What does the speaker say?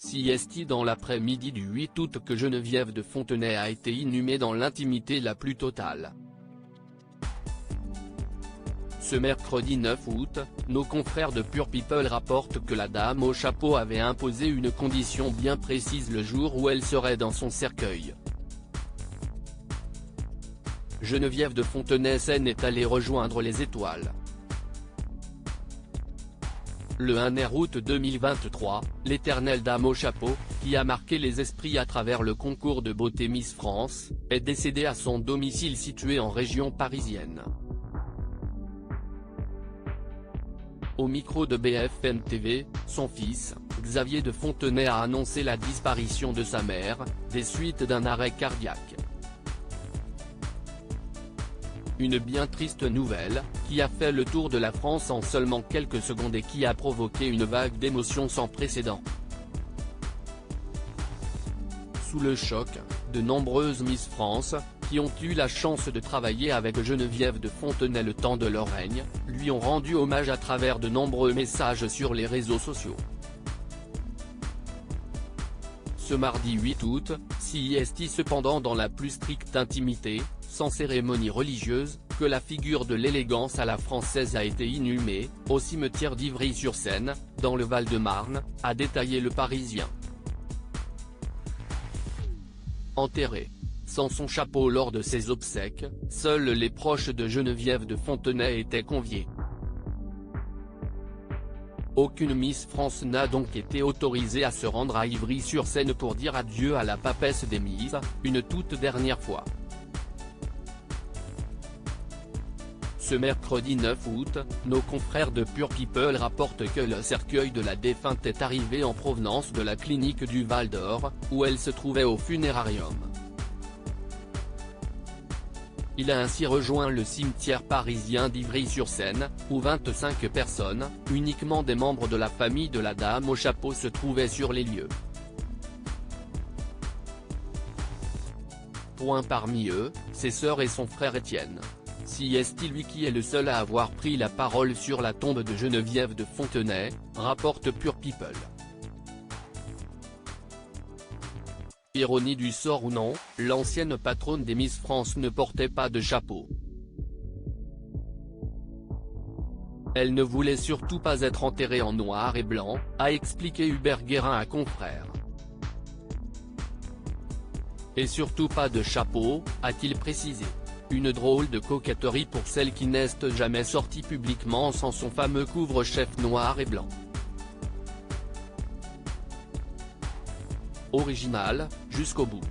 sieste dans l'après-midi du 8 août que Geneviève de Fontenay a été inhumée dans l'intimité la plus totale. Ce mercredi 9 août, nos confrères de Pure People rapportent que la dame au chapeau avait imposé une condition bien précise le jour où elle serait dans son cercueil. Geneviève de Fontenay Seine est allée rejoindre les étoiles. Le 1 août 2023, l'éternelle dame au chapeau, qui a marqué les esprits à travers le concours de beauté Miss France, est décédée à son domicile situé en région parisienne. Au micro de BFM TV, son fils, Xavier de Fontenay a annoncé la disparition de sa mère, des suites d'un arrêt cardiaque. Une bien triste nouvelle, qui a fait le tour de la France en seulement quelques secondes et qui a provoqué une vague d'émotions sans précédent. Sous le choc, de nombreuses Miss France, qui ont eu la chance de travailler avec Geneviève de Fontenay le temps de leur règne, lui ont rendu hommage à travers de nombreux messages sur les réseaux sociaux. Ce mardi 8 août, sieste cependant dans la plus stricte intimité, sans cérémonie religieuse, que la figure de l'élégance à la française a été inhumée, au cimetière d'Ivry-sur-Seine, dans le Val-de-Marne, a détaillé Le Parisien. Enterrée sans son chapeau lors de ses obsèques, seuls les proches de Geneviève de Fontenay étaient conviés. Aucune Miss France n'a donc été autorisée à se rendre à Ivry-sur-Seine pour dire adieu à la papesse des Miss, une toute dernière fois. Ce mercredi 9 août, nos confrères de Pure People rapportent que le cercueil de la défunte est arrivé en provenance de la clinique du Val d'Or, où elle se trouvait au funérarium. Il a ainsi rejoint le cimetière parisien d'Ivry-sur-Seine, où 25 personnes, uniquement des membres de la famille de la dame au chapeau se trouvaient sur les lieux. Parmi eux, ses sœurs et son frère Étienne. Sieste lui qui est le seul à avoir pris la parole sur la tombe de Geneviève de Fontenay, rapporte Pure People. Ironie du sort ou non, l'ancienne patronne des Miss France ne portait pas de chapeau. Elle ne voulait surtout pas être enterrée en noir et blanc, a expliqué Hubert Guérin à confrères. Et surtout pas de chapeau, a-t-il précisé. Une drôle de coquetterie pour celle qui n'est jamais sortie publiquement sans son fameux couvre-chef noir et blanc. Original, jusqu'au bout.